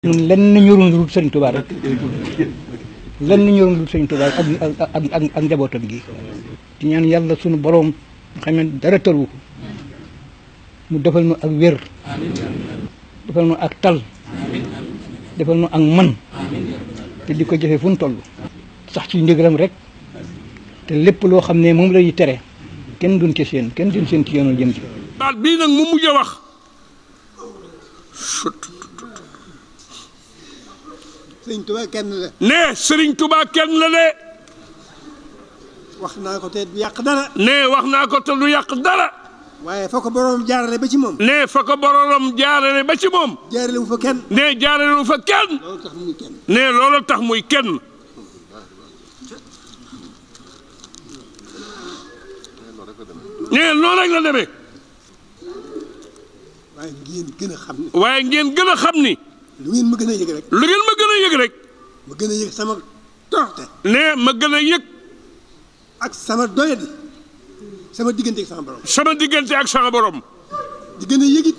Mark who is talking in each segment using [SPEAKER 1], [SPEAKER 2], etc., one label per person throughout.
[SPEAKER 1] ñun lenn ñorul dul Sëriñ Tuubaa rek lenn ñorul dul Sëriñ Tuubaa ak njabootam gi di ñaan yàlla sunu boroom xam ne dara tëru mu defal nu ak wér defal nu ak tal defal nu ak man te di ko jëfe fu nu toll sax ci ndigalam rek te lépp loo xam ne moom lay tere kenn duñ ci seen kenn duñ seen ci yoonu jëm ci
[SPEAKER 2] baat bii nag mu mujj a wax
[SPEAKER 3] Sëriñ Tuubaa kenn la.
[SPEAKER 2] ne Sëriñ Tuubaa kenn la de.
[SPEAKER 3] wax naa ko te du yàq dara.
[SPEAKER 2] ne wax naa ko te du yàq dara.
[SPEAKER 3] waaye fa ko boroom jaarale ba ci moom.
[SPEAKER 2] ne fa ko boroom jaarale ba ci moom.
[SPEAKER 3] jaarale wu fa kenn.
[SPEAKER 2] ne jaarale wu fa kenn.
[SPEAKER 3] loolu tax muy kenn.
[SPEAKER 2] ne loolu tax muy kenn. ne noonu rek la demee.
[SPEAKER 3] waaye ngeen gën a xam ni.
[SPEAKER 2] waaye ngeen gën a xam ni.
[SPEAKER 3] lu ngeen ma gën a yëg rek.
[SPEAKER 2] lu ngeen ma gën a yëg rek.
[SPEAKER 3] ma gën a yëg sama toroxte.
[SPEAKER 2] ne ma gën a yëg.
[SPEAKER 3] ak sama doyadi. sama diggante ak sama borom.
[SPEAKER 2] sama diggante ak sama borom.
[SPEAKER 3] di gën a yëgit.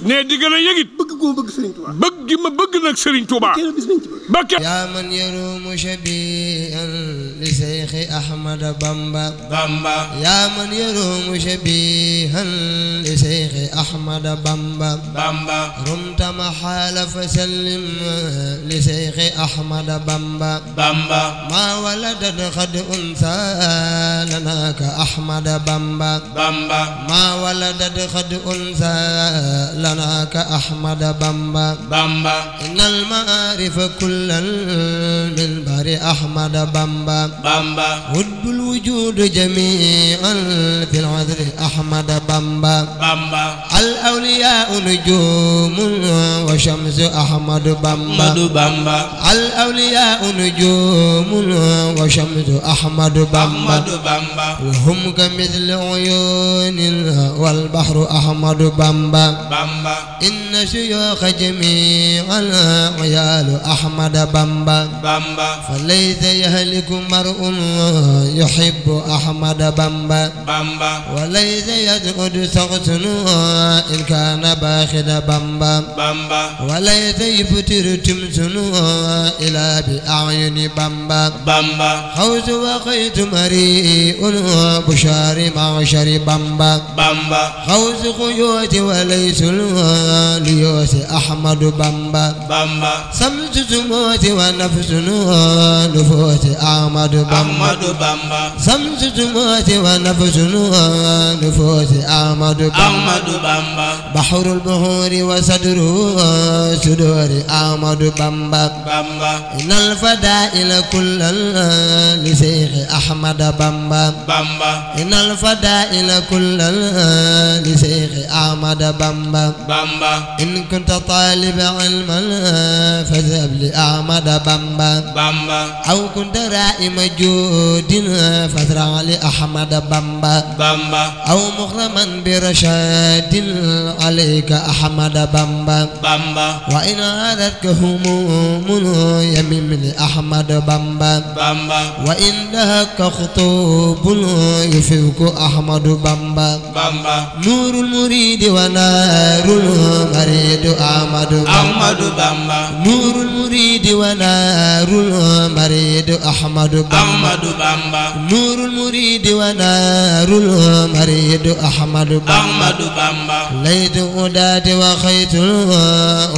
[SPEAKER 2] ne di gën a yëgit.
[SPEAKER 3] bëgg gu ma bëgg Sëriñ Tuubaa.
[SPEAKER 2] bëgg gi ma bëgg nag Sëriñ Tuubaa.
[SPEAKER 3] kenn bis nañ ci bëgg.
[SPEAKER 2] ba kenn.
[SPEAKER 4] yaa man yarumu shabihan li Seyxi Ahmada Bamba.
[SPEAKER 2] Bamba.
[SPEAKER 4] yaa man yarumu shabihan li Seyxi Ahmada Bamba.
[SPEAKER 2] Bamba.
[SPEAKER 4] rumta maxaala fa sallim li Seyxi Ahmada Bamba.
[SPEAKER 2] Bamba.
[SPEAKER 4] maa waladat xad unsa lana ka Ahmada Bamba.
[SPEAKER 2] Bamba.
[SPEAKER 4] maa waladat xad unsa lana ka Ahmada Bamba.
[SPEAKER 2] Bamba.
[SPEAKER 4] innal maarifa kullal min bari Ahmada Bamba.
[SPEAKER 2] Bamba.
[SPEAKER 4] wuddul wujudu jamii'an fil adri Ahmada Bamba.
[SPEAKER 2] Bamba.
[SPEAKER 4] al awliyaa'u nujuumun wa shamsu Ahmadu Bamba.
[SPEAKER 2] Bamba.
[SPEAKER 4] al awliyaa'u nujuumun wa shamsu Ahmadu Bamba.
[SPEAKER 2] Bamba.
[SPEAKER 4] wa hum kamithli uyuunin wal bahru Ahmadu Bamba.
[SPEAKER 2] Bamba.
[SPEAKER 4] inna shuyuukha jamii'al ayaalu Ahmada Bamba.
[SPEAKER 2] Bamba.
[SPEAKER 4] falaysa yahliku mar'un yuhibbu Ahmada Bamba.
[SPEAKER 2] Bamba.
[SPEAKER 4] walaysa yas'udu shakhsun in kaana baakhida Bamba.
[SPEAKER 2] Bamba.
[SPEAKER 4] walaysa yubtiru timsun ilaa bi a'yuni Bamba.
[SPEAKER 2] Bamba.
[SPEAKER 4] xawsu wa xaytu mari'un bushaari ma'shari Bamba.
[SPEAKER 2] Bamba.
[SPEAKER 4] xawsu xuyuuti wa laysul liyoosi Ahmadu Bamba.
[SPEAKER 2] Bamba.
[SPEAKER 4] samsu sumuuti wa nafsun nufuusi Ahmadu Bamba.
[SPEAKER 2] Bamba.
[SPEAKER 4] samsu sumuuti wa nafsun nufuusi Ahmadu Bamba.
[SPEAKER 2] Bamba.
[SPEAKER 4] bahrul buhuuri wa sadru suduuri Ahmadu Bamba.
[SPEAKER 2] Bamba.
[SPEAKER 4] innal fadaa'ila kullal li Seyxi Ahmada Bamba.
[SPEAKER 2] Bamba.
[SPEAKER 4] innal fadaa'ila kullal li Seyxi Ahmada Bamba.
[SPEAKER 2] Bamba.
[SPEAKER 4] in kunta taaliba ilman fadhhab li Ahmada Bamba.
[SPEAKER 2] Bamba.
[SPEAKER 4] aw kunta raa'ima juudin fasra' li Ahmada Bamba.
[SPEAKER 2] Bamba.
[SPEAKER 4] aw mughraman bi rashaadin alayka Ahmada Bamba.
[SPEAKER 2] Bamba.
[SPEAKER 4] wa in aradka humuumun yamim li Ahmada Bamba.
[SPEAKER 2] Bamba.
[SPEAKER 4] wa in dahaka khutubun yufidku Ahmadu Bamba.
[SPEAKER 2] Bamba.
[SPEAKER 4] nuurul muriidi wa naarul mariidu Ahmadu Bamba.
[SPEAKER 2] Bamba.
[SPEAKER 4] nuurul muriidi wa naarul mariidu Ahmadu Bamba.
[SPEAKER 2] Bamba.
[SPEAKER 4] nuurul muriidi wa naarul mariidu Ahmadu Bamba.
[SPEAKER 2] Bamba.
[SPEAKER 4] laytu udaati wa xaytul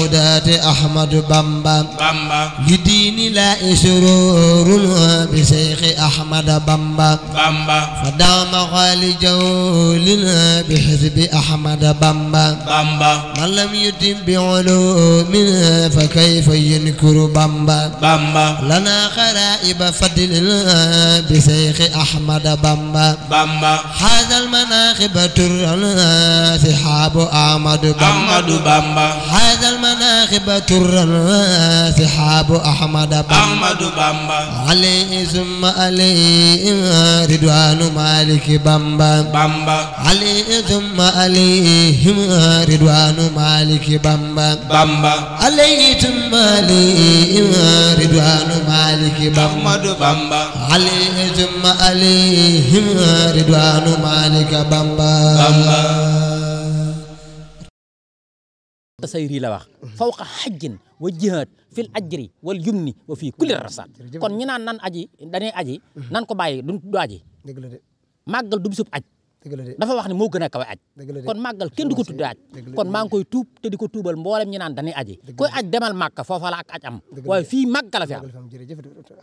[SPEAKER 4] udaati Ahmadu Bamba.
[SPEAKER 2] Bamba.
[SPEAKER 4] li diini laa sururun bi Seyxi Ahmada Bamba.
[SPEAKER 2] Bamba.
[SPEAKER 4] fa daama xaali jawlin bi xisbi Ahmada Bamba.
[SPEAKER 2] Bamba.
[SPEAKER 4] man lam yutim bi ulumin fa kayfa yunkuru Bamba.
[SPEAKER 2] Bamba.
[SPEAKER 4] lana xaraa'iba fadlin bi Seyxi Ahmada Bamba.
[SPEAKER 2] Bamba.
[SPEAKER 4] haazal manaaqiba turran sihaabu Ahmadu Bamba.
[SPEAKER 2] Bamba.
[SPEAKER 4] haazal manaaqiba turran sihaabu Ahmada Bamba.
[SPEAKER 2] Bamba.
[SPEAKER 4] alayhi summa alayhi ridwaanu Maaliki Bamba.
[SPEAKER 2] Bamba.
[SPEAKER 4] alayhi summa alayhim ridwaanu Maaliki Bamba.
[SPEAKER 2] Bamba.
[SPEAKER 4] alayhi summa alayhim ridwaanu Maaliki Bamba.
[SPEAKER 2] Bamba.
[SPEAKER 4] alayhi summa alayhim ridwaanu Maaliki Bamba.
[SPEAKER 5] tasayri la wax fawqa xajjin wa jihaad fil ajri wal yumni wa fii kulli rasat kon ñi naan nan aji dañuy aji nan ko bàyyi du aji
[SPEAKER 6] dëgg la de
[SPEAKER 5] màggal du bisub aj
[SPEAKER 6] dëgg la de
[SPEAKER 5] dafa wax ne moo gën a kawe aj kon màggal kenn du ko tudde aj kon maa ngi koy tuub te di ko tuubal mboolem ñi naan dañuy aji koy aj demal màkka foofa la ak aj am waaye fii màggal la fi am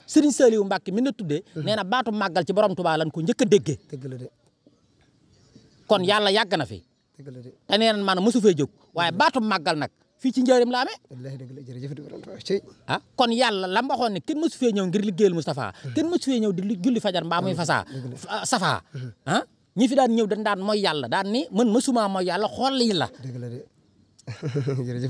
[SPEAKER 5] Serigne Saliou Mbacke mi na tuddee nee na baatu màggal ci borom Tuubaa lan ko njëkk a déggee
[SPEAKER 6] dëgg la de
[SPEAKER 5] kon yàlla yàgg na fi
[SPEAKER 6] dëgg la de
[SPEAKER 5] te nee na maanaam mosu fee jóg waaye baatu màggal nag fii ci njëriñ la amee
[SPEAKER 6] wallaahi dëgg la jërëjëf
[SPEAKER 5] ah kon yàlla la mu waxoon ne kenn mosu fee ñëw ngir liggéeyal Moustapha kenn mosu fee ñëw di julli fajar mbaa muy fasaa safaa ah ñi fi daan ñëw dañ daan mooy yàlla daan ni man mësuma mooy yàlla xool yi la
[SPEAKER 6] dëgg la de jërëjëf